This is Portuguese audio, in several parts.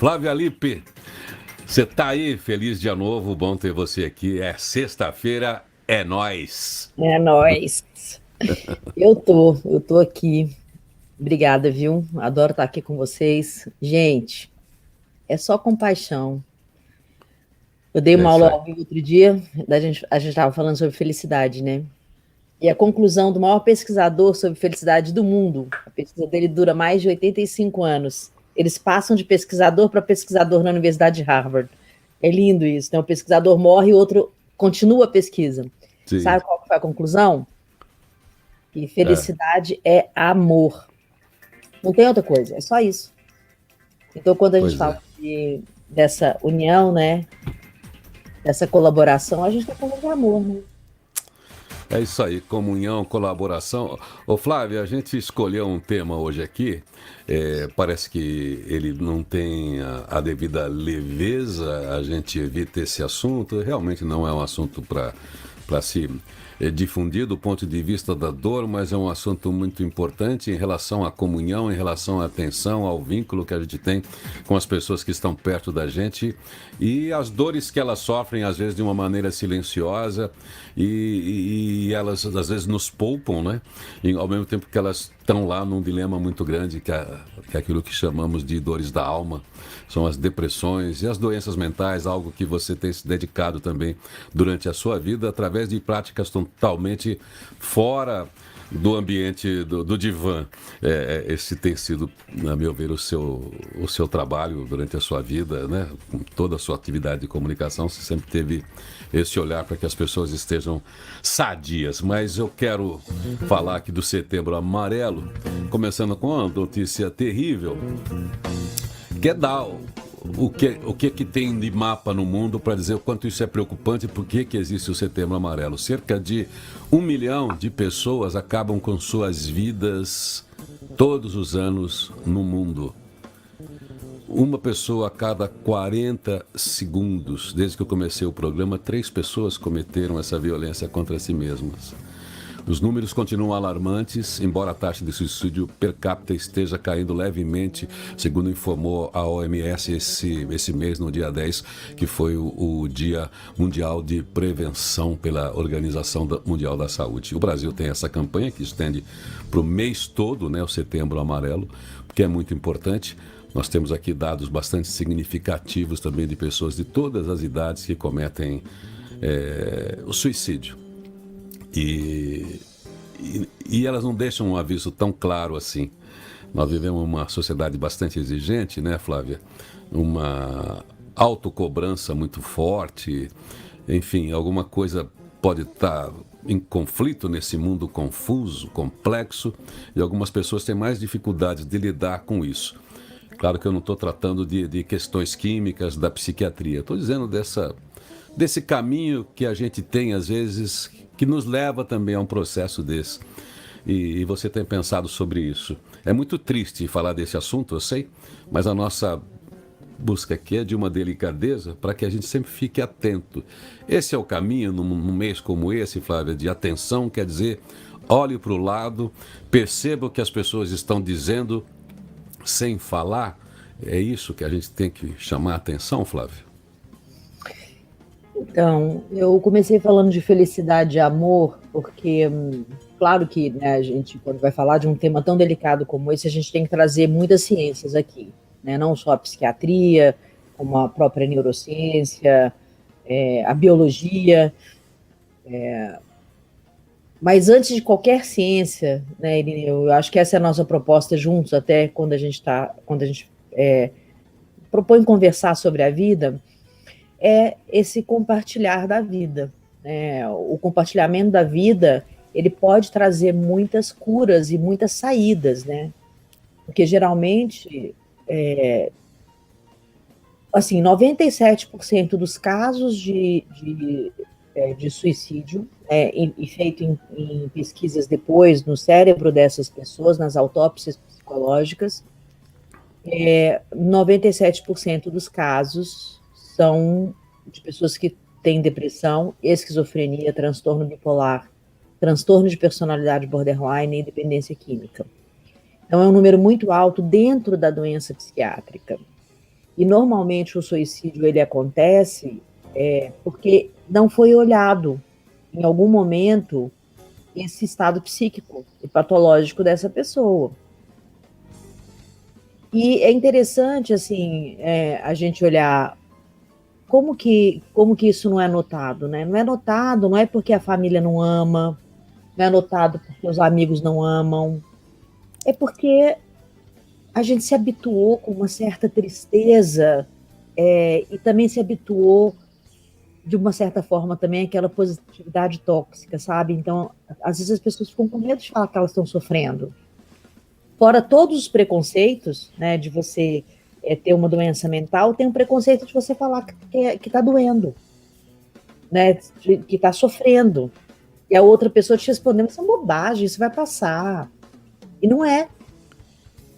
Flávia Lippe, você tá aí? Feliz dia novo, bom ter você aqui. É sexta-feira, é nóis. É nóis. Eu tô aqui. Obrigada, viu? Adoro estar aqui com vocês. Gente, é só compaixão. Eu dei É uma isso aula aí. ao vivo outro dia, a gente estava falando sobre felicidade, né? E a conclusão do maior pesquisador sobre felicidade do mundo, a pesquisa dele dura mais de 85 anos. Eles passam de pesquisador para pesquisador na Universidade de Harvard. É lindo isso, né? O pesquisador morre e o outro continua a pesquisa. Sim, Sabe qual foi a conclusão? Que é, felicidade é amor. Não tem outra coisa, é só isso. Então, quando a gente pois fala é. dessa união, né, dessa colaboração, a gente está falando de amor, né? É isso aí, comunhão, colaboração. Ô Flávia, a gente escolheu um tema hoje aqui. Parece que ele não tem a devida leveza, a gente evita esse assunto. Realmente não é um assunto para se difundir do ponto de vista da dor, mas é um assunto muito importante em relação à comunhão, em relação à atenção, ao vínculo que a gente tem com as pessoas que estão perto da gente e as dores que elas sofrem, às vezes de uma maneira silenciosa e elas às vezes nos poupam, né? E, ao mesmo tempo que elas estão lá num dilema muito grande, que é aquilo que chamamos de dores da alma, são as depressões e as doenças mentais, algo que você tem se dedicado também durante a sua vida, através de práticas totalmente fora do ambiente do divã. Esse tem sido, a meu ver, o seu trabalho durante a sua vida, né? Com toda a sua atividade de comunicação, você sempre teve esse olhar para que as pessoas estejam sadias. Mas eu quero falar aqui do Setembro Amarelo, começando com uma notícia terrível, que é dar o que tem de mapa no mundo para dizer o quanto isso é preocupante e por que existe o Setembro Amarelo. Cerca de 1 milhão de pessoas acabam com suas vidas todos os anos no mundo. Uma pessoa a cada 40 segundos. Desde que eu comecei o programa, 3 pessoas cometeram essa violência contra si mesmas. Os números continuam alarmantes, embora a taxa de suicídio per capita esteja caindo levemente, segundo informou a OMS esse mês, no dia 10, que foi o Dia Mundial de Prevenção pela Organização Mundial da Saúde. O Brasil tem essa campanha que estende para o mês todo, né, o Setembro Amarelo, que é muito importante. Nós temos aqui dados bastante significativos também de pessoas de todas as idades que cometem o suicídio. E elas não deixam um aviso tão claro assim. Nós vivemos uma sociedade bastante exigente, né, Flávia? Uma autocobrança muito forte. Enfim, alguma coisa pode estar em conflito nesse mundo confuso, complexo, e algumas pessoas têm mais dificuldades de lidar com isso. Claro que eu não estou tratando de questões químicas da psiquiatria. Estou dizendo desse caminho que a gente tem, às vezes, que nos leva também a um processo desse. E você tem pensado sobre isso. É muito triste falar desse assunto, eu sei, mas a nossa busca aqui é de uma delicadeza para que a gente sempre fique atento. Esse é o caminho num mês como esse, Flávia, de atenção, quer dizer, olhe para o lado, perceba o que as pessoas estão dizendo sem falar. É isso que a gente tem que chamar a atenção, Flávia? Então, eu comecei falando de felicidade e amor, porque, claro que, né, a gente, quando vai falar de um tema tão delicado como esse, a gente tem que trazer muitas ciências aqui, né? Não só a psiquiatria, como a própria neurociência, a biologia. Mas antes de qualquer ciência, né, Irineu, eu acho que essa é a nossa proposta juntos, até quando a gente propõe conversar sobre a vida, é esse compartilhar da vida, né? O compartilhamento da vida, ele pode trazer muitas curas e muitas saídas, né? Porque geralmente, assim, 97% dos casos de suicídio, e feito em pesquisas depois no cérebro dessas pessoas, nas autópsias psicológicas, 97% dos casos são de pessoas que têm depressão, esquizofrenia, transtorno bipolar, transtorno de personalidade borderline e dependência química. Então, é um número muito alto dentro da doença psiquiátrica. E normalmente o suicídio ele acontece porque não foi olhado em algum momento esse estado psíquico e patológico dessa pessoa. E é interessante assim a gente olhar como que isso não é notado, né? Não é notado, não é porque a família não ama, não é notado porque os amigos não amam, é porque a gente se habituou com uma certa tristeza e também se habituou de uma certa forma também àquela positividade tóxica, sabe? Então, às vezes as pessoas ficam com medo de falar que elas estão sofrendo. Fora todos os preconceitos, né, de você ter uma doença mental, tem um preconceito de você falar que está doendo, né, que está sofrendo. E a outra pessoa te respondendo, isso é bobagem, isso vai passar. E não é.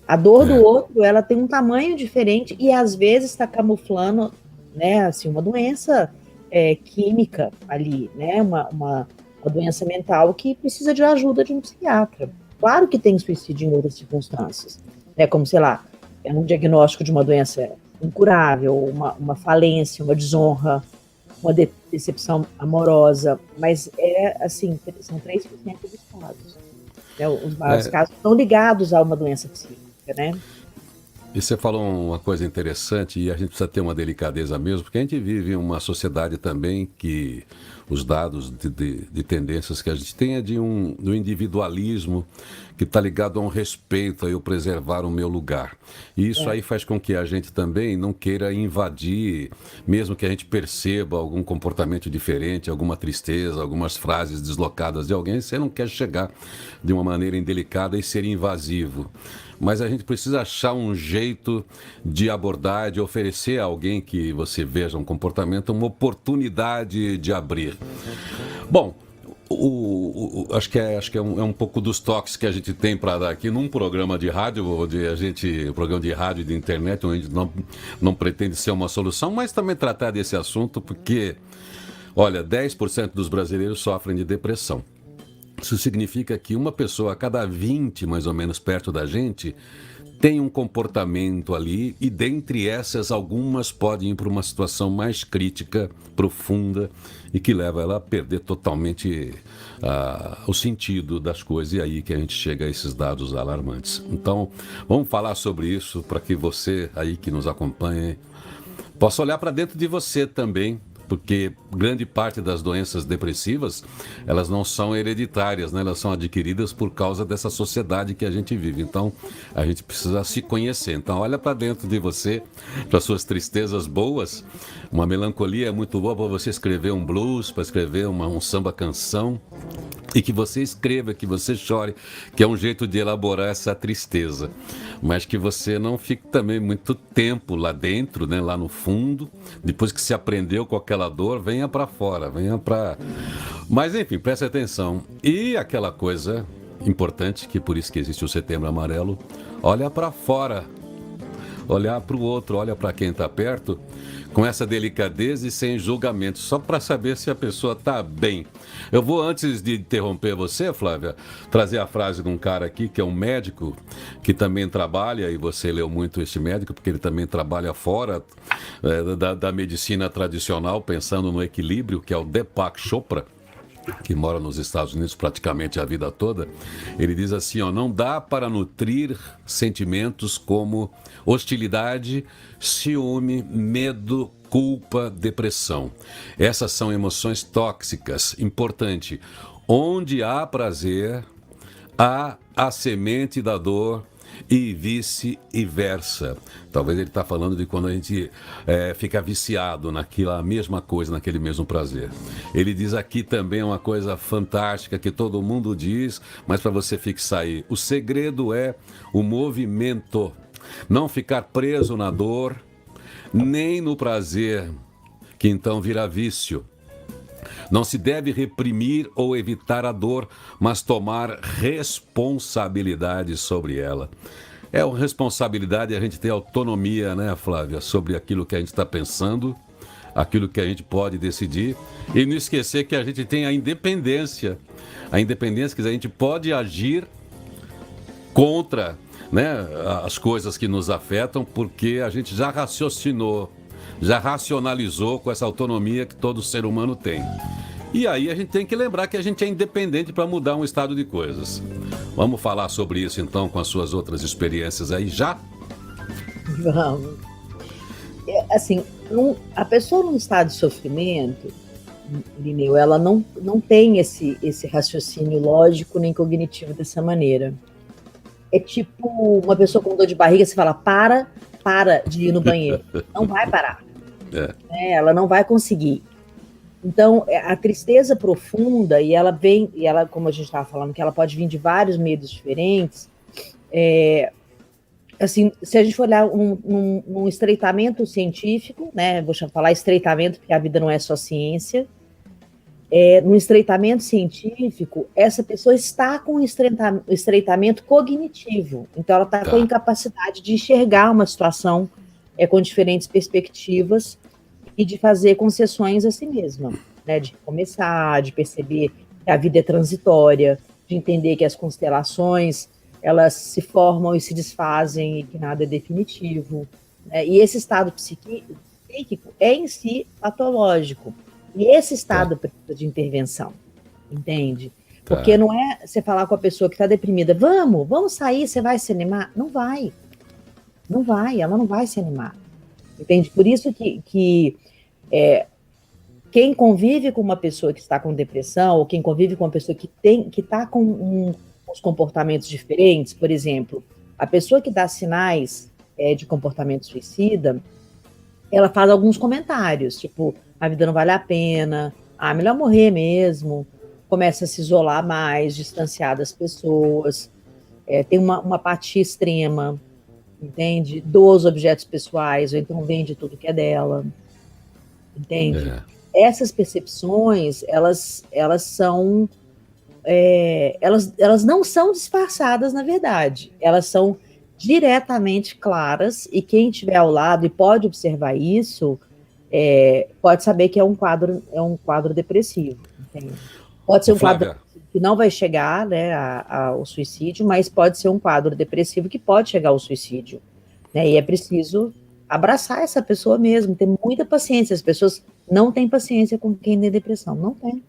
A dor do outro, ela tem um tamanho diferente e às vezes está camuflando, né, assim, uma doença química ali, né, uma doença mental que precisa de ajuda de um psiquiatra. Claro que tem suicídio em outras circunstâncias, né, como, sei lá, um diagnóstico de uma doença incurável, uma falência, uma desonra, uma decepção amorosa, mas assim, são 3% dos casos. Né, os maiores casos estão ligados a uma doença psíquica, né? E você falou uma coisa interessante e a gente precisa ter uma delicadeza mesmo, porque a gente vive em uma sociedade também que os dados de tendências que a gente tem é do individualismo que está ligado a um respeito, a eu preservar o meu lugar. E isso aí faz com que a gente também não queira invadir, mesmo que a gente perceba algum comportamento diferente, alguma tristeza, algumas frases deslocadas de alguém, você não quer chegar de uma maneira indelicada e ser invasivo. Mas a gente precisa achar um jeito de abordar, de oferecer a alguém que você veja um comportamento, uma oportunidade de abrir. Bom, acho que é um pouco dos toques que a gente tem para dar aqui num programa de rádio, programa de rádio e de internet, onde não pretende ser uma solução, mas também tratar desse assunto, porque, olha, 10% dos brasileiros sofrem de depressão. Isso significa que uma pessoa a cada 20, mais ou menos, perto da gente, tem um comportamento ali e, dentre essas, algumas podem ir para uma situação mais crítica, profunda e que leva ela a perder totalmente o sentido das coisas. E aí que a gente chega a esses dados alarmantes. Então, vamos falar sobre isso para que você aí que nos acompanha possa olhar para dentro de você também, porque grande parte das doenças depressivas, elas não são hereditárias, né? Elas são adquiridas por causa dessa sociedade que a gente vive. Então, a gente precisa se conhecer. Então, olha para dentro de você, para suas tristezas boas. Uma melancolia é muito boa para você escrever um blues, para escrever um samba-canção. E que você escreva, que você chore, que é um jeito de elaborar essa tristeza. Mas que você não fique também muito tempo lá dentro, né, lá no fundo. Depois que se aprendeu com aquela dor, venha para fora, venha para... Mas enfim, preste atenção. E aquela coisa importante, que por isso que existe o Setembro Amarelo, olha para fora. Olhar para o outro, olha para quem está perto, com essa delicadeza e sem julgamento, só para saber se a pessoa está bem. Eu vou, antes de interromper você, Flávia, trazer a frase de um cara aqui, que é um médico, que também trabalha, e você leu muito esse médico, porque ele também trabalha fora da medicina tradicional, pensando no equilíbrio, que é o Deepak Chopra, que mora nos Estados Unidos praticamente a vida toda. Ele diz assim, não dá para nutrir sentimentos como hostilidade, ciúme, medo, culpa, depressão. Essas são emoções tóxicas. Importante, onde há prazer, há a semente da dor, e vice-versa. Talvez ele está falando de quando a gente fica viciado naquela mesma coisa, naquele mesmo prazer. Ele diz aqui também uma coisa fantástica que todo mundo diz, mas para você fixar aí, o segredo é o movimento. Não ficar preso na dor, nem no prazer, que então vira vício. Não se deve reprimir ou evitar a dor, mas tomar responsabilidade sobre ela. É uma responsabilidade a gente ter autonomia, né, Flávia, sobre aquilo que a gente está pensando, aquilo que a gente pode decidir, e não esquecer que a gente tem a independência. A independência, quer dizer, a gente pode agir contra né, as coisas que nos afetam, porque a gente já raciocinou, já racionalizou com essa autonomia que todo ser humano tem. E aí a gente tem que lembrar que a gente é independente para mudar um estado de coisas. Vamos falar sobre isso então com as suas outras experiências aí já? Vamos. Assim, a pessoa num estado de sofrimento, Irineu, ela não tem esse raciocínio lógico nem cognitivo dessa maneira. É tipo uma pessoa com dor de barriga, você fala, para de ir no banheiro. Não vai parar. Ela não vai conseguir. Então, a tristeza profunda, e ela, como a gente estava falando, que ela pode vir de vários medos diferentes, assim, se a gente for olhar num estreitamento científico, né, vou falar estreitamento porque a vida não é só ciência, no estreitamento científico, essa pessoa está com estreitamento cognitivo, então ela está com a incapacidade de enxergar uma situação com diferentes perspectivas e de fazer concessões a si mesma, né, de começar, de perceber que a vida é transitória, de entender que as constelações elas se formam e se desfazem e que nada é definitivo. Né? E esse estado psíquico é em si patológico. E esse estado precisa de intervenção, entende? Porque não é você falar com a pessoa que está deprimida, vamos sair, você vai se animar? Não vai. Não vai, ela não vai se animar. Entende? Por isso que quem convive com uma pessoa que está com depressão, ou quem convive com uma pessoa que está com os comportamentos diferentes, por exemplo, a pessoa que dá sinais de comportamento suicida, ela faz alguns comentários, tipo, a vida não vale a pena, melhor morrer mesmo, começa a se isolar mais, distanciar das pessoas, tem uma apatia extrema, entende? Doa os objetos pessoais, ou então vende tudo que é dela, entende? Essas percepções, elas são... elas não são disfarçadas, na verdade. Elas são diretamente claras, e quem estiver ao lado e pode observar isso, pode saber que é um quadro depressivo. Entende? Pode ser um quadro que não vai chegar, né, ao suicídio, mas pode ser um quadro depressivo que pode chegar ao suicídio. Né? E é preciso abraçar essa pessoa mesmo, ter muita paciência. As pessoas não têm paciência com quem tem depressão, não tem.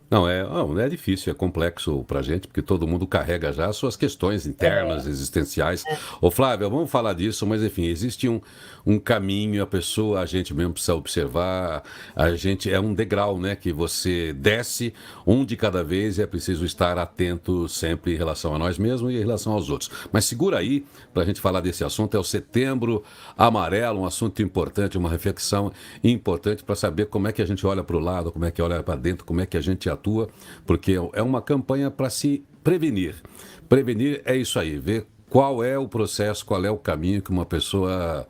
Não, é difícil, é complexo pra gente, porque todo mundo carrega já suas questões internas, existenciais. Ô Flávia, vamos falar disso, mas enfim, existe um caminho, a gente mesmo precisa observar, é um degrau, né, que você desce um de cada vez e é preciso estar atento sempre em relação a nós mesmos e em relação aos outros. Mas segura aí, pra gente falar desse assunto, é o Setembro Amarelo, um assunto importante, uma reflexão importante para saber como é que a gente olha para o lado, como é que olha para dentro, como é que a gente atua, porque é uma campanha para se prevenir. Prevenir é isso aí, ver qual é o processo, qual é o caminho que uma pessoa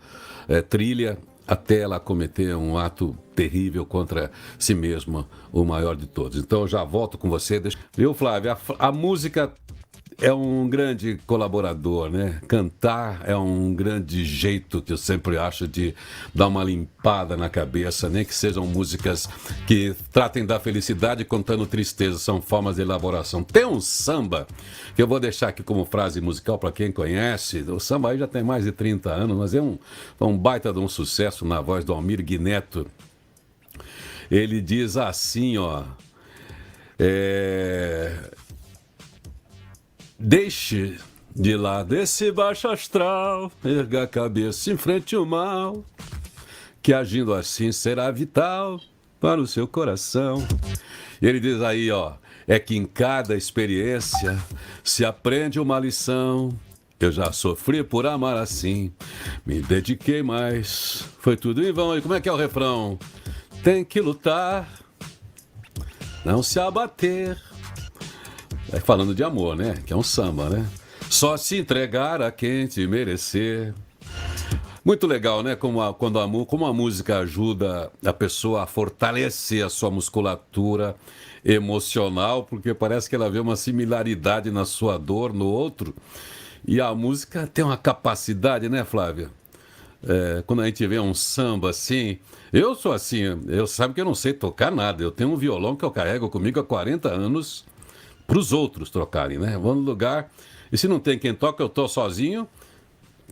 trilha até ela cometer um ato terrível contra si mesma, o maior de todos. Então eu já volto com você. Viu, Flávia? A música é um grande colaborador, né? Cantar é um grande jeito que eu sempre acho de dar uma limpada na cabeça, nem que sejam músicas que tratem da felicidade contando tristeza, são formas de elaboração. Tem um samba que eu vou deixar aqui como frase musical para quem conhece. O samba aí já tem mais de 30 anos, mas é um baita de um sucesso na voz do Almir Guineto. Ele diz assim, ó... Deixe de lado esse baixo astral, erga a cabeça em frente ao mal, que agindo assim será vital para o seu coração. E ele diz aí, ó, é que em cada experiência se aprende uma lição. Eu já sofri por amar assim, me dediquei mais, foi tudo em vão. E como é que é o refrão? Tem que lutar, não se abater. Falando de amor, né? Que é um samba, né? Só se entregar a quem te merecer. Muito legal, né? Como a música ajuda a pessoa a fortalecer a sua musculatura emocional, porque parece que ela vê uma similaridade na sua dor, no outro. E a música tem uma capacidade, né, Flávia? Quando a gente vê um samba assim... Eu sou assim, eu sabe que eu não sei tocar nada. Eu tenho um violão que eu carrego comigo há 40 anos... para os outros trocarem, né? Vou no lugar E se não tem quem toca, eu tô sozinho,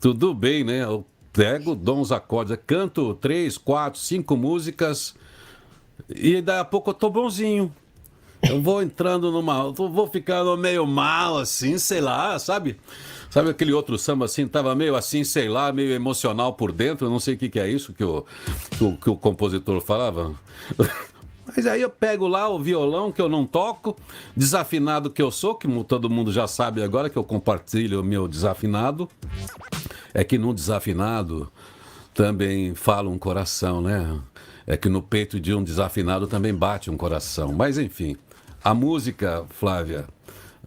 tudo bem, né? Eu pego, dou uns acordes, canto 3, 4, 5 músicas e daí a pouco eu tô bonzinho. Eu vou entrando vou ficando meio mal, assim, sei lá, sabe? Sabe aquele outro samba assim, tava meio assim, sei lá, meio emocional por dentro, eu não sei o que que é isso que o compositor falava. Mas aí eu pego lá o violão que eu não toco, desafinado que eu sou, que todo mundo já sabe agora que eu compartilho o meu desafinado. É que no desafinado também fala um coração, né? É que no peito de um desafinado também bate um coração. Mas enfim, a música, Flávia,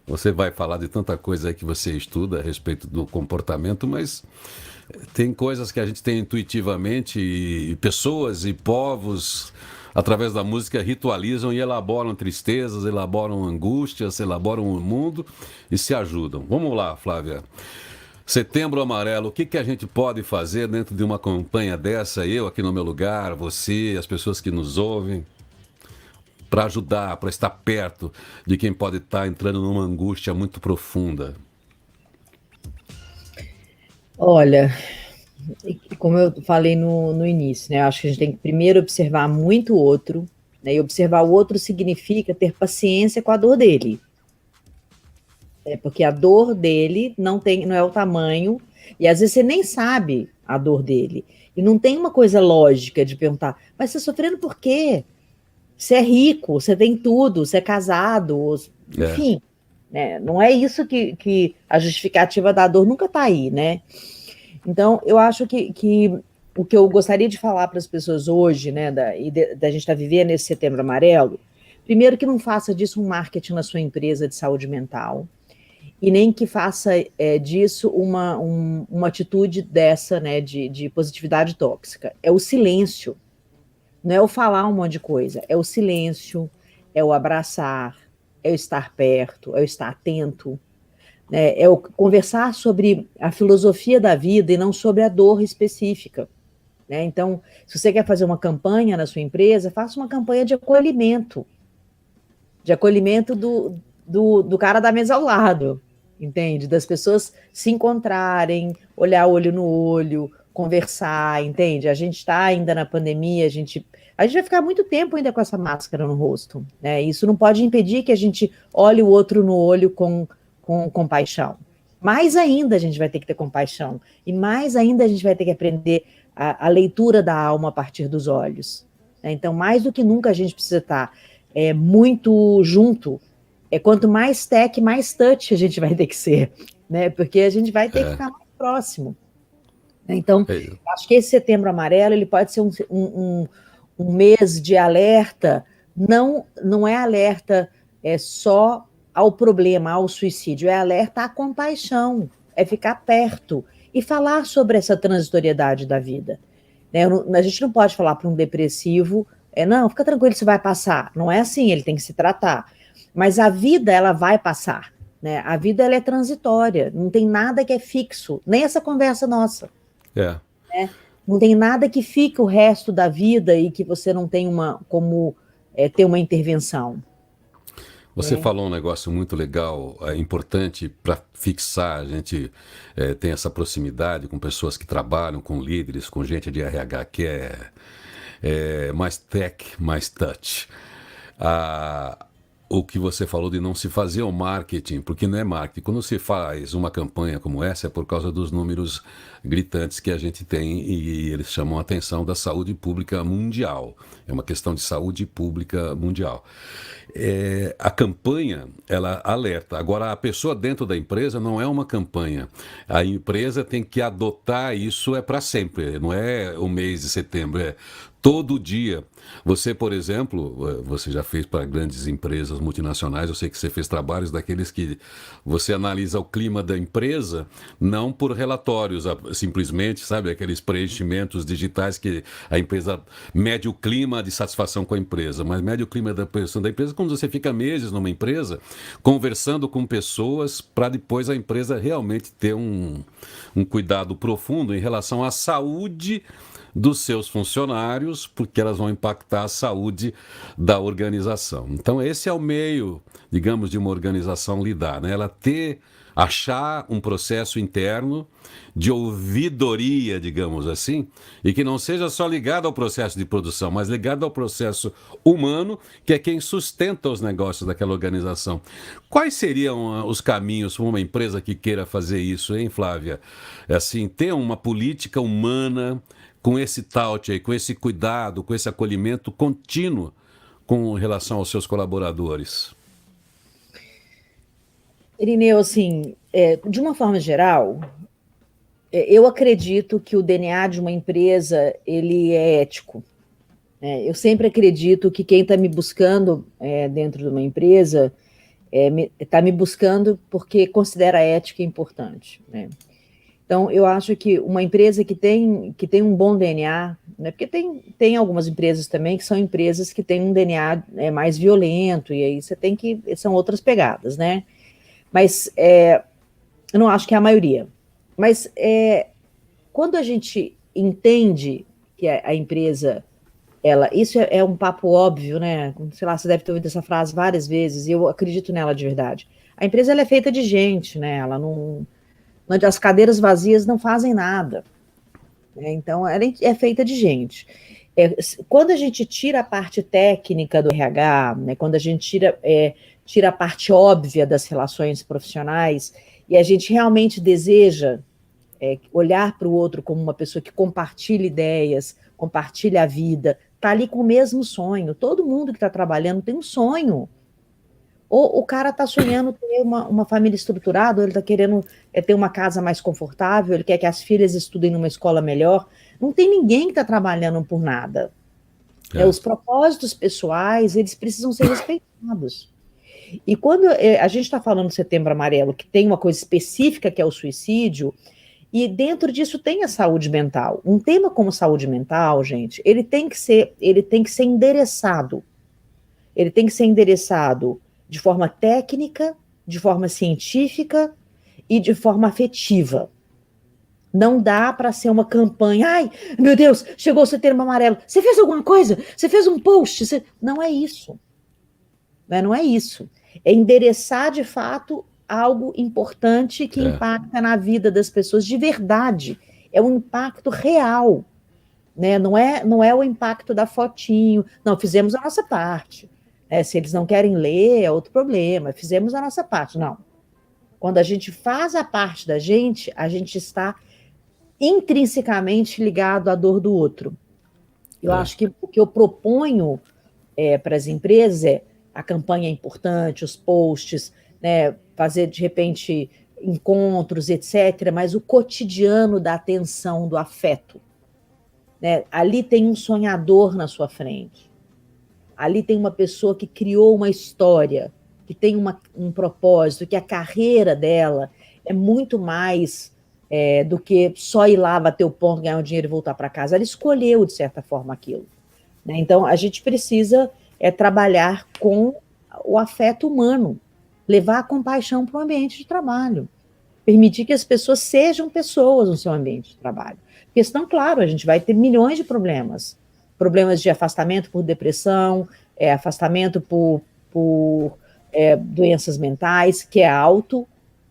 você vai falar de tanta coisa aí que você estuda a respeito do comportamento, mas tem coisas que a gente tem intuitivamente e pessoas e povos, através da música, ritualizam e elaboram tristezas, elaboram angústias, elaboram o mundo e se ajudam. Vamos lá, Flávia. Setembro Amarelo, o que que a gente pode fazer dentro de uma campanha dessa, eu aqui no meu lugar, você, as pessoas que nos ouvem, para ajudar, para estar perto de quem pode estar entrando numa angústia muito profunda? Olha, como eu falei no início, né? Eu acho que a gente tem que primeiro observar muito o outro, né? E observar o outro significa ter paciência com a dor dele. Porque a dor dele não é o tamanho, e às vezes você nem sabe a dor dele. E não tem uma coisa lógica de perguntar, mas você está sofrendo por quê? Você é rico, você tem tudo, você é casado, É, enfim, né? Não é isso que a justificativa da dor nunca está aí, né? Então, eu acho que o que eu gostaria de falar para as pessoas hoje, né, da gente estar vivendo esse Setembro Amarelo, primeiro que não faça disso um marketing na sua empresa de saúde mental, e nem que faça disso uma atitude dessa, né, de positividade tóxica. É o silêncio, não é o falar um monte de coisa, é o silêncio, é o abraçar, é o estar perto, é o estar atento, né, é o conversar sobre a filosofia da vida e não sobre a dor específica. Né? Então, se você quer fazer uma campanha na sua empresa, faça uma campanha de acolhimento do cara da mesa ao lado, entende? Das pessoas se encontrarem, olhar olho no olho, conversar, entende? A gente está ainda na pandemia, a gente vai ficar muito tempo ainda com essa máscara no rosto, né? Isso não pode impedir que a gente olhe o outro no olho com compaixão. Mais ainda a gente vai ter que ter compaixão, e mais ainda a gente vai ter que aprender a leitura da alma a partir dos olhos. Né? Então, mais do que nunca a gente precisa estar muito junto. Quanto mais tech, mais touch a gente vai ter que ser, né? Porque a gente vai ter que ficar mais próximo. Então, acho que esse Setembro Amarelo ele pode ser um mês de alerta, não é alerta só ao problema, ao suicídio, é alerta à compaixão, é ficar perto e falar sobre essa transitoriedade da vida. Né? A gente não pode falar para um depressivo, não, fica tranquilo, isso vai passar. Não é assim, ele tem que se tratar. Mas a vida, ela vai passar. Né? A vida, ela é transitória, não tem nada que é fixo, nem essa conversa nossa. é. Né? Não tem nada que fique o resto da vida e que você não tem como ter uma intervenção. Você falou um negócio muito legal, importante para fixar. A gente tem essa proximidade com pessoas que trabalham, com líderes, com gente de RH que é mais tech, mais touch. O que você falou de não se fazer o marketing, porque não é marketing. Quando se faz uma campanha como essa, é por causa dos números gritantes que a gente tem e eles chamam a atenção da saúde pública mundial. É uma questão de saúde pública mundial. A campanha, ela alerta. Agora, a pessoa dentro da empresa não é uma campanha. A empresa tem que adotar isso para sempre. Não é o mês de setembro, é todo dia. Você, por exemplo, você já fez para grandes empresas multinacionais, eu sei que você fez trabalhos daqueles que você analisa o clima da empresa, não por relatórios, simplesmente, sabe, aqueles preenchimentos digitais que a empresa mede o clima de satisfação com a empresa, mas mede o clima da empresa quando você fica meses numa empresa, conversando com pessoas para depois a empresa realmente ter um cuidado profundo em relação à saúde dos seus funcionários, porque elas vão impactar a saúde da organização. Então, esse é o meio, digamos, de uma organização lidar, né? Ela achar um processo interno de ouvidoria, digamos assim, e que não seja só ligado ao processo de produção, mas ligado ao processo humano, que é quem sustenta os negócios daquela organização. Quais seriam os caminhos para uma empresa que queira fazer isso, hein, Flávia? Assim, ter uma política humana com esse touch aí, com esse cuidado, com esse acolhimento contínuo com relação aos seus colaboradores. Irineu, assim, de uma forma geral, eu acredito que o DNA de uma empresa, ele é ético. Eu sempre acredito que quem está me buscando dentro de uma empresa está me buscando porque considera a ética importante, né? Então, eu acho que uma empresa que tem um bom DNA, né, porque tem algumas empresas também que são empresas que têm um DNA mais violento, e aí são outras pegadas, né? Mas eu não acho que é a maioria. Mas quando a gente entende que a empresa, isso é um papo óbvio, né? Sei lá, você deve ter ouvido essa frase várias vezes, e eu acredito nela de verdade. A empresa ela é feita de gente, né? Ela não, as cadeiras vazias não fazem nada, né? Então, ela é feita de gente. Quando a gente tira a parte técnica do RH, né? Quando a gente tira a parte óbvia das relações profissionais, e a gente realmente deseja olhar para o outro como uma pessoa que compartilha ideias, compartilha a vida, está ali com o mesmo sonho. Todo mundo que está trabalhando tem um sonho. Ou o cara está sonhando ter uma família estruturada, ou ele está querendo ter uma casa mais confortável, ele quer que as filhas estudem numa escola melhor. Não tem ninguém que está trabalhando por nada. Os propósitos pessoais, eles precisam ser respeitados. E quando a gente está falando do Setembro Amarelo, que tem uma coisa específica que é o suicídio, e dentro disso tem a saúde mental. Um tema como saúde mental, gente, ele tem que ser endereçado. Ele tem que ser endereçado de forma técnica, de forma científica e de forma afetiva. Não dá para ser uma campanha. Ai, meu Deus, chegou o Setembro Amarelo. Você fez alguma coisa? Você fez um post? Não é isso. Não é isso. É endereçar, de fato, algo importante que impacta na vida das pessoas de verdade. É um impacto real, né? Não é o impacto da fotinho. Não, fizemos a nossa parte. Se eles não querem ler, é outro problema. Fizemos a nossa parte. Não. Quando a gente faz a parte da gente, a gente está intrinsecamente ligado à dor do outro. Eu acho que o que eu proponho para as empresas a campanha é importante, os posts, né, fazer, de repente, encontros, etc., mas o cotidiano da atenção, do afeto. Né? Ali tem um sonhador na sua frente. Ali tem uma pessoa que criou uma história, que tem um propósito, que a carreira dela é muito mais do que só ir lá, bater o ponto, ganhar o dinheiro e voltar para casa. Ela escolheu, de certa forma, aquilo. Né? Então, a gente precisa trabalhar com o afeto humano, levar a compaixão para o ambiente de trabalho, permitir que as pessoas sejam pessoas no seu ambiente de trabalho. Porque senão, claro, a gente vai ter milhões de problemas. Problemas de afastamento por depressão, afastamento por doenças mentais, que é alto,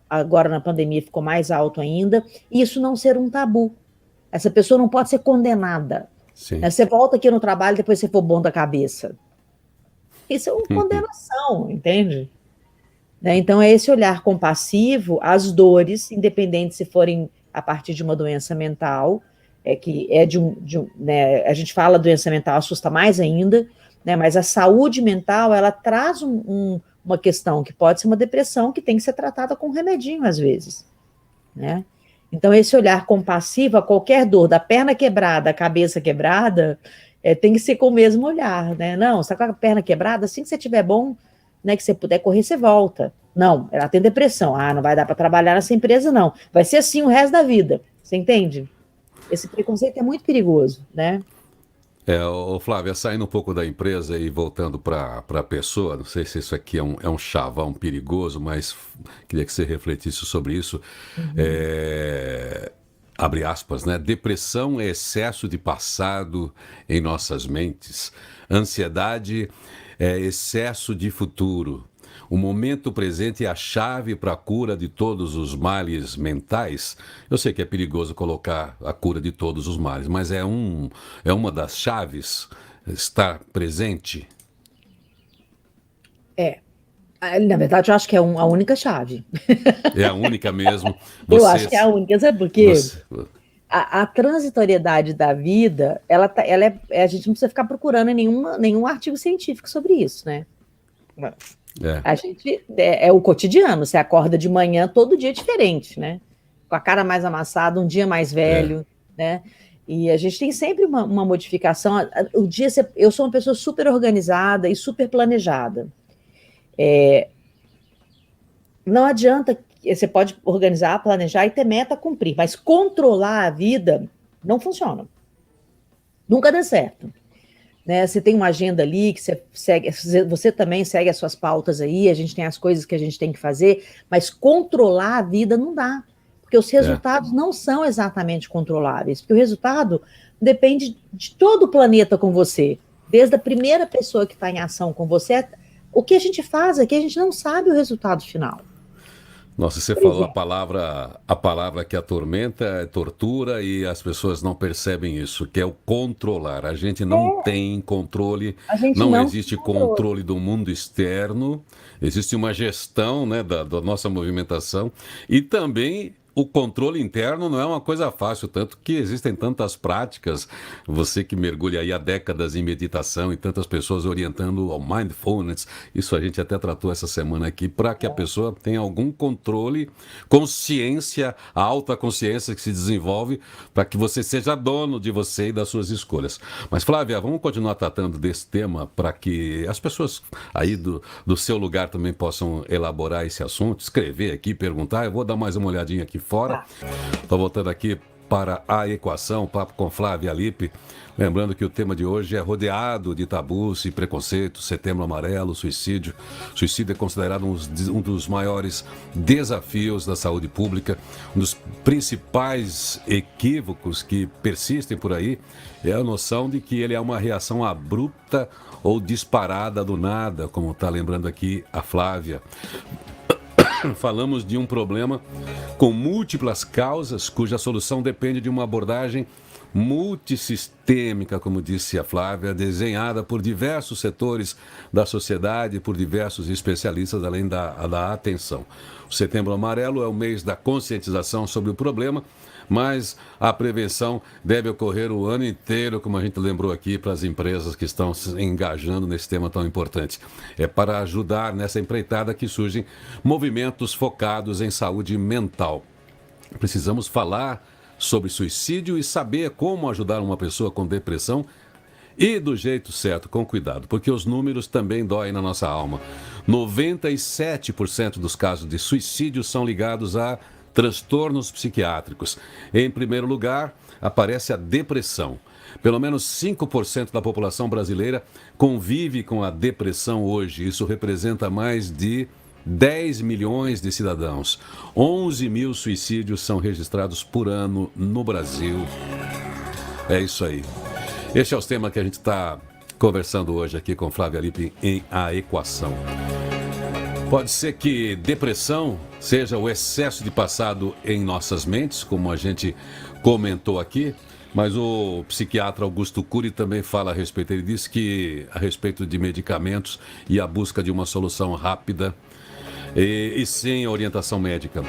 agora na pandemia ficou mais alto ainda, e isso não ser um tabu. Essa pessoa não pode ser condenada. Você volta aqui no trabalho, depois você for bom da cabeça. Isso é uma condenação, entende? Então, é esse olhar compassivo às dores, independente se forem a partir de uma doença mental, que é né, a gente fala doença mental, assusta mais ainda, né, mas a saúde mental, ela traz uma questão que pode ser uma depressão, que tem que ser tratada com um remedinho, às vezes. Né? Então, esse olhar compassivo a qualquer dor, da perna quebrada, a cabeça quebrada, tem que ser com o mesmo olhar, né? Não, você está com a perna quebrada, assim que você estiver bom, né, que você puder correr, você volta. Não, ela tem depressão. Não vai dar para trabalhar nessa empresa, não. Vai ser assim o resto da vida. Você entende? Esse preconceito é muito perigoso, né? Flávia, saindo um pouco da empresa e voltando para a pessoa, não sei se isso aqui é um chavão perigoso, mas queria que você refletisse sobre isso. abre aspas, né? Depressão é excesso de passado em nossas mentes. Ansiedade é excesso de futuro. O momento presente é a chave para a cura de todos os males mentais. Eu sei que é perigoso colocar a cura de todos os males, mas é uma das chaves estar presente. Na verdade, eu acho que é a única chave. É a única mesmo. Eu acho que é a única, sabe por quê? Você, A transitoriedade da vida, a gente não precisa ficar procurando em nenhum artigo científico sobre isso, né? A gente é o cotidiano. Você acorda de manhã, todo dia é diferente, né? Com a cara mais amassada, um dia mais velho, né? E a gente tem sempre uma modificação. Eu sou uma pessoa super organizada e super planejada. Não adianta, você pode organizar, planejar e ter meta a cumprir, mas controlar a vida não funciona. Nunca dá certo. Né? Você tem uma agenda ali que você segue, você também segue as suas pautas aí, a gente tem as coisas que a gente tem que fazer, mas controlar a vida não dá, porque os resultados não são exatamente controláveis, porque o resultado depende de todo o planeta com você, desde a primeira pessoa que está em ação com você. O que a gente faz aqui, a gente não sabe o resultado final. Nossa, você falou a palavra que atormenta, é tortura, e as pessoas não percebem isso, que é o controlar. A gente não tem controle, não existe controle do mundo externo, existe uma gestão, né, da nossa movimentação, e também o controle interno não é uma coisa fácil, tanto que existem tantas práticas, você que mergulha aí há décadas em meditação e tantas pessoas orientando ao mindfulness, isso a gente até tratou essa semana aqui, para que a pessoa tenha algum controle, consciência, a alta consciência que se desenvolve, para que você seja dono de você e das suas escolhas. Mas Flávia, vamos continuar tratando desse tema para que as pessoas aí do seu lugar também possam elaborar esse assunto, escrever aqui, perguntar. Eu vou dar mais uma olhadinha aqui fora. Estou voltando aqui para a equação, papo com Flávia Lippe. Lembrando que o tema de hoje é rodeado de tabus e preconceitos, Setembro Amarelo, suicídio. Suicídio é considerado um dos maiores desafios da saúde pública, um dos principais equívocos que persistem por aí é a noção de que ele é uma reação abrupta ou disparada do nada, como está lembrando aqui a Flávia. Falamos de um problema com múltiplas causas, cuja solução depende de uma abordagem multissistêmica, como disse a Flávia, desenhada por diversos setores da sociedade, por diversos especialistas, além da atenção. O Setembro Amarelo é o mês da conscientização sobre o problema, mas a prevenção deve ocorrer o ano inteiro, como a gente lembrou aqui, para as empresas que estão se engajando nesse tema tão importante. É para ajudar nessa empreitada que surgem movimentos focados em saúde mental. Precisamos falar sobre suicídio e saber como ajudar uma pessoa com depressão e do jeito certo, com cuidado, porque os números também doem na nossa alma. 97% dos casos de suicídio são ligados a transtornos psiquiátricos. Em primeiro lugar, aparece a depressão. Pelo menos 5% da população brasileira convive com a depressão hoje. Isso representa mais de 10 milhões de cidadãos. 11 mil suicídios são registrados por ano no Brasil. É isso aí. Este é o tema que a gente está conversando hoje aqui com Flávia Lippe em A Equação. Pode ser que depressão seja o excesso de passado em nossas mentes, como a gente comentou aqui, mas o psiquiatra Augusto Cury também fala a respeito. Ele diz que a respeito de medicamentos e a busca de uma solução rápida e sem orientação médica.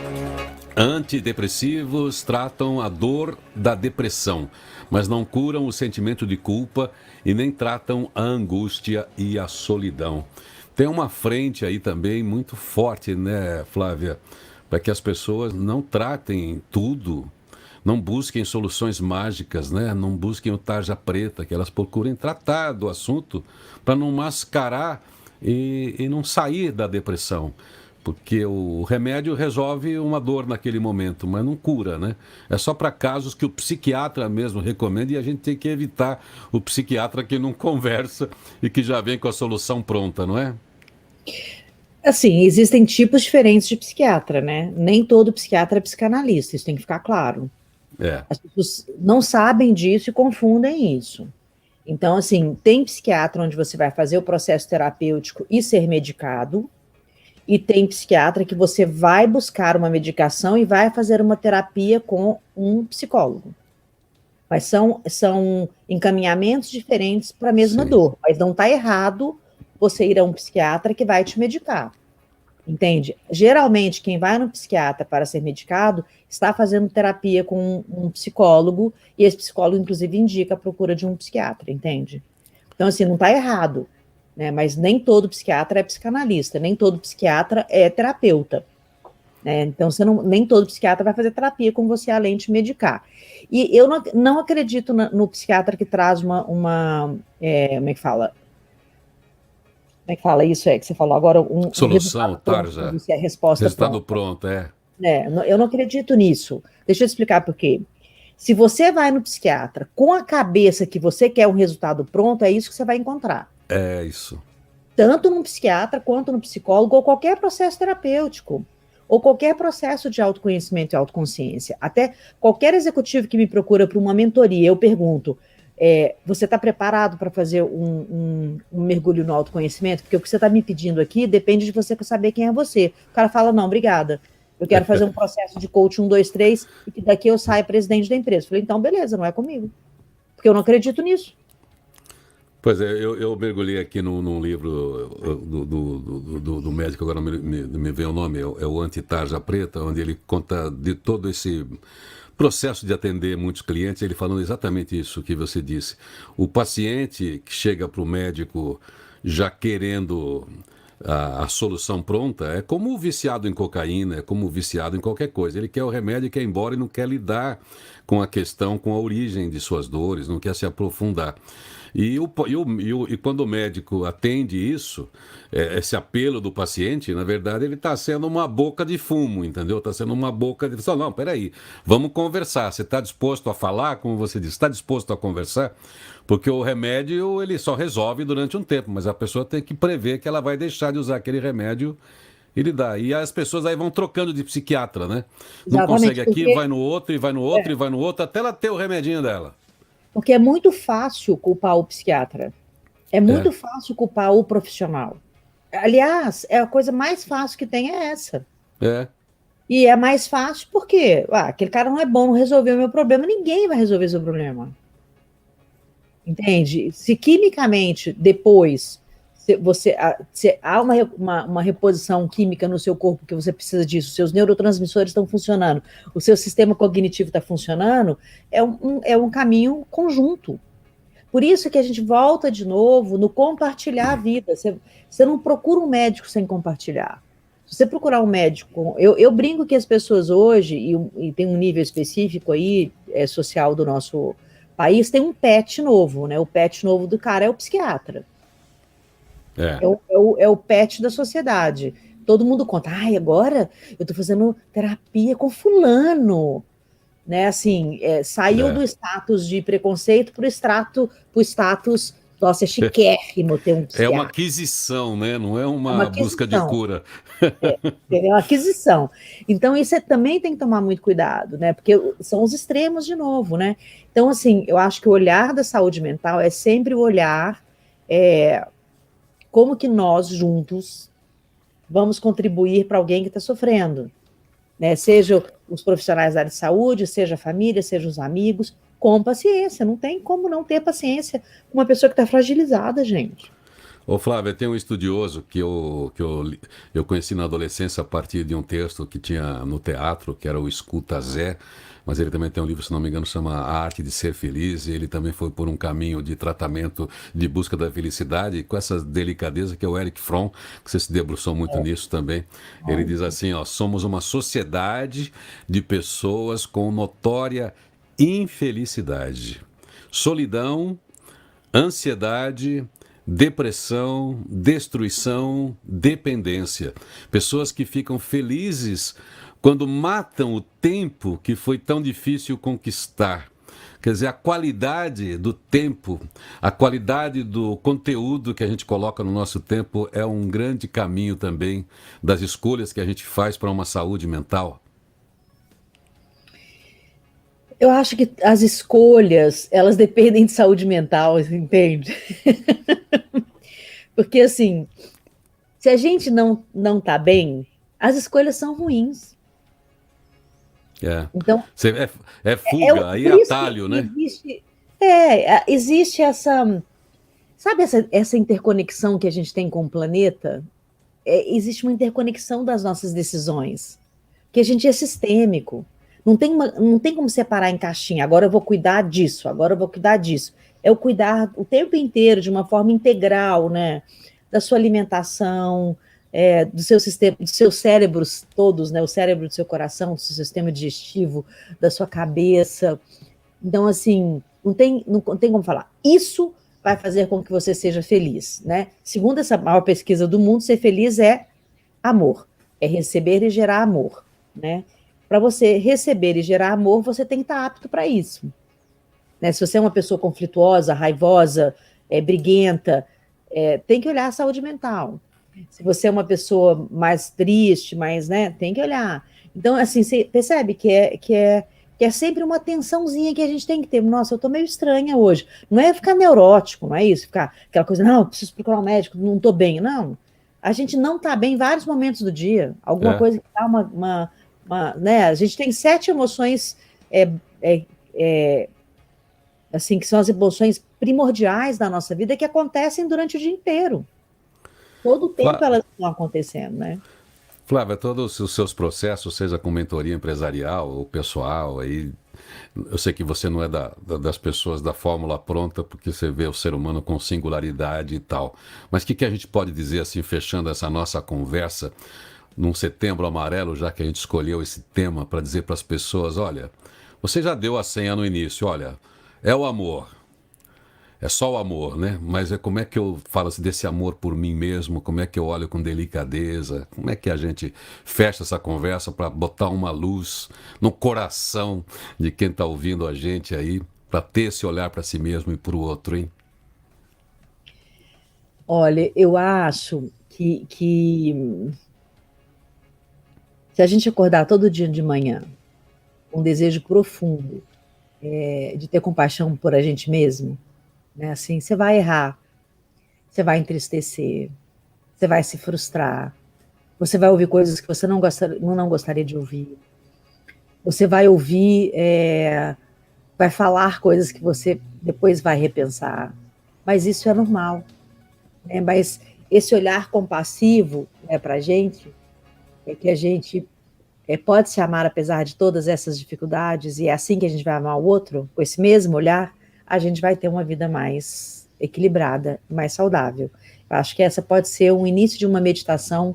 Antidepressivos tratam a dor da depressão, mas não curam o sentimento de culpa e nem tratam a angústia e a solidão. Tem uma frente aí também muito forte, né, Flávia? Para que as pessoas não tratem tudo, não busquem soluções mágicas, né? Não busquem o tarja preta, que elas procurem tratar do assunto para não mascarar e não sair da depressão. Porque o remédio resolve uma dor naquele momento, mas não cura, né? É só para casos que o psiquiatra mesmo recomenda e a gente tem que evitar o psiquiatra que não conversa e que já vem com a solução pronta, não é? Assim, existem tipos diferentes de psiquiatra, né? Nem todo psiquiatra é psicanalista, isso tem que ficar claro. É, As pessoas não sabem disso e confundem isso. Então, assim, tem psiquiatra onde você vai fazer o processo terapêutico e ser medicado, e tem psiquiatra que você vai buscar uma medicação e vai fazer uma terapia com um psicólogo. Mas são encaminhamentos diferentes para a mesma sim. dor. Mas não está errado você ir a um psiquiatra que vai te medicar. Entende? Geralmente, quem vai no psiquiatra para ser medicado está fazendo terapia com um psicólogo, e esse psicólogo, inclusive, indica a procura de um psiquiatra, entende? Então, assim, não está errado, né? Mas nem todo psiquiatra é psicanalista, nem todo psiquiatra é terapeuta, né? Então, nem todo psiquiatra vai fazer terapia com você além de medicar. E eu não acredito no psiquiatra que traz como é que fala? Como é que fala isso? Que você falou agora, um Solução, resultado pronto para tarja, você, a resposta resultado pronta. pronto, é. Eu não acredito nisso. Deixa eu te explicar por quê. Se você vai no psiquiatra com a cabeça que você quer um resultado pronto, é isso que você vai encontrar. É isso. Tanto no psiquiatra quanto no psicólogo, ou qualquer processo terapêutico, ou qualquer processo de autoconhecimento e autoconsciência. Até qualquer executivo que me procura para uma mentoria, eu pergunto, você está preparado para fazer um mergulho no autoconhecimento? Porque o que você está me pedindo aqui depende de você saber quem é você. O cara fala, não, obrigada. Eu quero fazer um processo de coach 1, 2, 3, e que daqui eu saia presidente da empresa. Eu falei, então, beleza, não é comigo. Porque eu não acredito nisso. Pois é, eu mergulhei aqui num livro do médico, agora me vem o nome, é o Anti-Tarja Preta, onde ele conta de todo esse processo de atender muitos clientes, ele falando exatamente isso que você disse. O paciente que chega para o médico já querendo a solução pronta, é como o viciado em cocaína, é como o viciado em qualquer coisa. Ele quer o remédio, quer ir embora e não quer lidar com a questão, com a origem de suas dores, não quer se aprofundar. E quando o médico atende isso, esse apelo do paciente, na verdade, ele está sendo uma boca de fumo, entendeu? Está sendo uma boca de... Não, peraí, vamos conversar. Você está disposto a falar, como você disse, está disposto a conversar? Porque o remédio, ele só resolve durante um tempo, mas a pessoa tem que prever que ela vai deixar de usar aquele remédio e lidar. E as pessoas aí vão trocando de psiquiatra, né? Não consegue Exatamente, aqui, vai no outro, e vai no outro, e vai no outro, até ela ter o remedinho dela. porque é muito fácil culpar o psiquiatra. É É, muito fácil culpar o profissional. Aliás, a coisa mais fácil que tem é essa. é. E é mais fácil porque aquele cara não é bom, não resolveu o meu problema, ninguém vai resolver seu problema. Entende? Se quimicamente, depois, se há uma reposição química no seu corpo que você precisa disso, seus neurotransmissores estão funcionando, o seu sistema cognitivo está funcionando, é um caminho conjunto. Por isso que a gente volta de novo no compartilhar a vida. Você não procura um médico sem compartilhar. Se você procurar um médico... Eu brinco que as pessoas hoje, e tem um nível específico aí, social do nosso país, tem um pet novo, né? O pet novo do cara é o psiquiatra. É. É o pet da sociedade. Todo mundo conta, agora eu estou fazendo terapia com fulano. Né, assim, saiu do status de preconceito para o status, nossa, é chiquérrimo ter um É uma psiquiatra. aquisição, né? Não é É uma uma busca de aquisição, cura. é uma aquisição. Então, isso também tem que tomar muito cuidado, né? Porque são os extremos de novo, né? Então, assim, eu acho que o olhar da saúde mental é sempre o olhar como que nós juntos vamos contribuir para alguém que está sofrendo. Né, seja os profissionais da área de saúde, seja a família, seja os amigos, com paciência. Não tem como não ter paciência com uma pessoa que está fragilizada, gente. Ô Flávio, tem um estudioso eu conheci na adolescência a partir de um texto que tinha no teatro, que era o Escuta Zé, mas ele também tem um livro, se não me engano, chama A Arte de Ser Feliz, e ele também foi por um caminho de tratamento, de busca da felicidade, com essa delicadeza que é o Eric Fromm, que você se debruçou muito nisso também. Ele diz assim, ó, somos uma sociedade de pessoas com notória infelicidade, solidão, ansiedade, depressão, destruição, dependência. Pessoas que ficam felizes quando matam o tempo que foi tão difícil conquistar. Quer dizer, a qualidade do tempo, a qualidade do conteúdo que a gente coloca no nosso tempo é um grande caminho também das escolhas que a gente faz para uma saúde mental. Eu acho que as escolhas, elas dependem de saúde mental, entende? Porque, assim, se a gente não tá bem, as escolhas são ruins. É. Então, É fuga, aí é por isso que atalho, né? existe essa, sabe essa interconexão que a gente tem com o planeta? Existe uma interconexão das nossas decisões, que a gente é sistêmico. Não tem como separar em caixinha. Agora eu vou cuidar disso, agora eu vou cuidar disso. É o cuidar o tempo inteiro, de uma forma integral, né? Da sua alimentação, do seu sistema, dos seus cérebros todos, né? O cérebro do seu coração, do seu sistema digestivo, da sua cabeça. Então, assim, não tem como falar. Isso vai fazer com que você seja feliz, né? Segundo essa maior pesquisa do mundo, ser feliz é amor, é receber e gerar amor, né? Para você receber e gerar amor, você tem que estar apto para isso, né? Se você é uma pessoa conflituosa, raivosa, briguenta, tem que olhar a saúde mental. Se você é uma pessoa mais triste, mais, né, tem que olhar. Então, assim, você percebe que é sempre uma tensãozinha que a gente tem que ter. Nossa, eu tô meio estranha hoje. Não é ficar neurótico, não é isso? Ficar aquela coisa, não, eu preciso procurar um médico, não tô bem. Não. A gente não tá bem em vários momentos do dia. Alguma É. coisa que dá né? A gente tem 7 emoções, é, é, é, assim, que são as emoções primordiais da nossa vida que acontecem durante o dia inteiro. Todo o tempo Flá- elas estão acontecendo, né? Flávia, todos os seus processos, seja com mentoria empresarial ou pessoal, aí eu sei que você não é das pessoas da fórmula pronta, porque você vê o ser humano com singularidade e tal. Mas o que a gente pode dizer, assim, fechando essa nossa conversa, num setembro amarelo, já que a gente escolheu esse tema, para dizer para as pessoas: olha, você já deu a senha no início, olha, é o amor. É só o amor, né? Mas como é que eu falo assim, desse amor por mim mesmo? Como é que eu olho com delicadeza? Como é que a gente fecha essa conversa para botar uma luz no coração de quem está ouvindo a gente aí, para ter esse olhar para si mesmo e para o outro, hein? Olha, eu acho que se a gente acordar todo dia de manhã com um desejo profundo, de ter compaixão por a gente mesmo, né? Assim, você vai errar, você vai entristecer, você vai se frustrar, você vai ouvir coisas que você não gostaria de ouvir, você vai ouvir, vai falar coisas que você depois vai repensar, mas isso é normal, né? Mas esse olhar compassivo, né, para a gente, é que a gente pode se amar apesar de todas essas dificuldades, e é assim que a gente vai amar o outro, com esse mesmo olhar, a gente vai ter uma vida mais equilibrada, mais saudável. Eu acho que essa pode ser um início de uma meditação,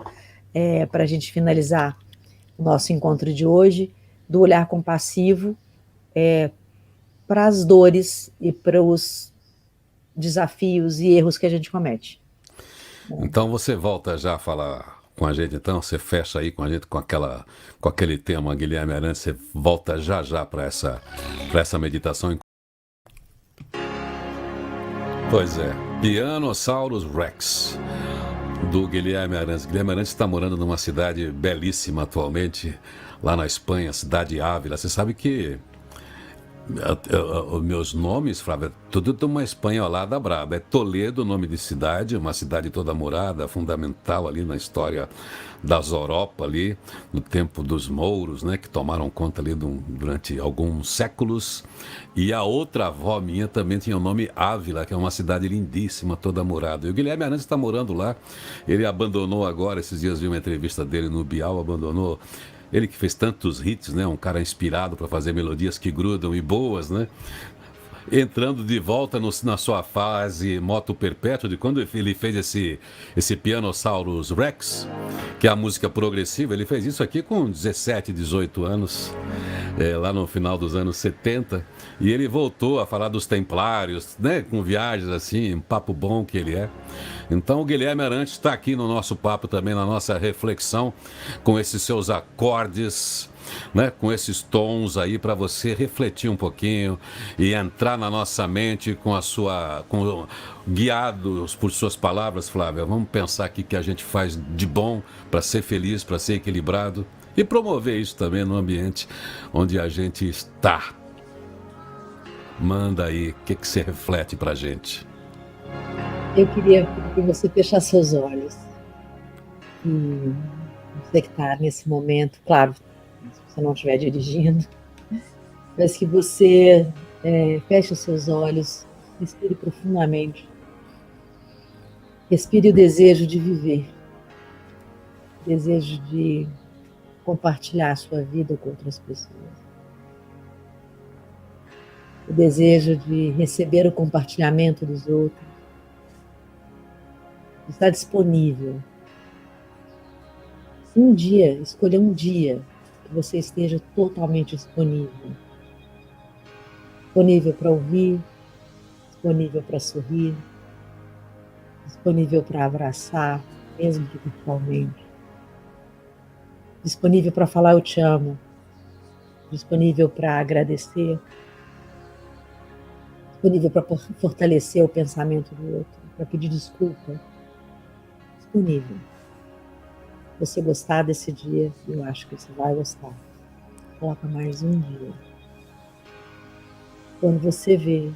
para a gente finalizar o nosso encontro de hoje, do olhar compassivo para as dores e para os desafios e erros que a gente comete. Então você volta já a falar com a gente, então você fecha aí com a gente com aquele tema, Guilherme Arantes, você volta já já para essa meditação. Pois é, Pianosaurus Rex, do Guilherme Arantes. Guilherme Arantes está morando numa cidade belíssima atualmente, lá na Espanha, cidade de Ávila. Você sabe que os meus nomes, Flávia, tudo de uma espanholada braba. É Toledo, nome de cidade, uma cidade toda morada, fundamental ali na história das Europa ali, no tempo dos mouros, né, que tomaram conta ali durante alguns séculos. E a outra avó minha também tinha o nome Ávila, que é uma cidade lindíssima, toda morada. E o Guilherme Arantes está morando lá. Ele abandonou agora, esses dias vi uma entrevista dele no Bial, abandonou. Ele que fez tantos hits, né? Um cara inspirado para fazer melodias que grudam e boas, né? Entrando de volta na sua fase moto perpétua, de quando ele fez esse Pianosaurus Rex, que é a música progressiva. Ele fez isso aqui com 17, 18 anos, lá no final dos anos 70. E ele voltou a falar dos Templários, né? Com viagens assim, um papo bom que ele é. Então o Guilherme Arantes está aqui no nosso papo também, na nossa reflexão, com esses seus acordes, né, com esses tons aí para você refletir um pouquinho e entrar na nossa mente guiados por suas palavras, Flávia. Vamos pensar aqui que a gente faz de bom para ser feliz, para ser equilibrado e promover isso também no ambiente onde a gente está. Manda aí, o que você reflete pra gente? Eu queria que você fechasse seus olhos. E você que está nesse momento, claro, se você não estiver dirigindo, mas que você feche os seus olhos, respire profundamente. Respire o desejo de viver, o desejo de compartilhar a sua vida com outras pessoas, o desejo de receber o compartilhamento dos outros, de estar disponível. Um dia, escolha um dia que você esteja totalmente disponível. Disponível para ouvir, disponível para sorrir, disponível para abraçar, mesmo que virtualmente. Disponível para falar eu te amo. Disponível para agradecer. Disponível para fortalecer o pensamento do outro, para pedir desculpa. Disponível. Se você gostar desse dia, eu acho que você vai gostar. Coloca mais um dia. Quando você vê,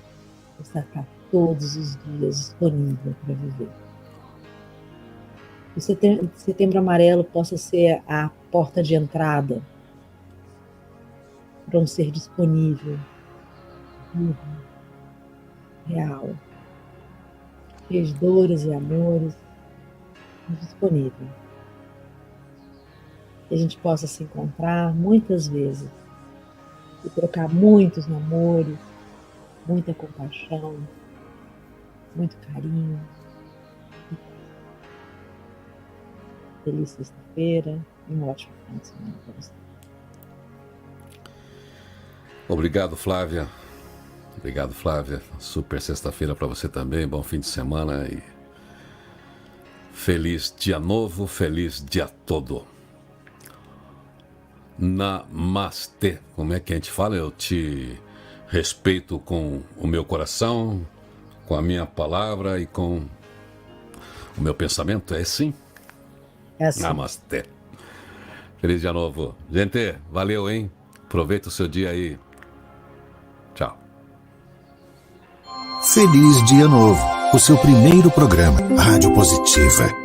você está todos os dias disponível para viver. O Setembro Amarelo possa ser a porta de entrada para um ser disponível, vivo, real, cheio de dores e amores, mas disponível. Que a gente possa se encontrar muitas vezes e trocar muitos namores, muita compaixão, muito carinho. Feliz sexta-feira e um ótimo final de semana para você. Obrigado, Flávia. Obrigado, Flávia. Super sexta-feira para você também. Bom fim de semana e feliz dia novo, feliz dia todo. Namastê. Como é que a gente fala? Eu te respeito com o meu coração, com a minha palavra e com o meu pensamento. É assim? É assim. Namastê. Feliz dia novo. Gente, valeu, hein? Aproveita o seu dia aí. Tchau. Feliz Dia Novo, o seu primeiro programa Rádio Positiva.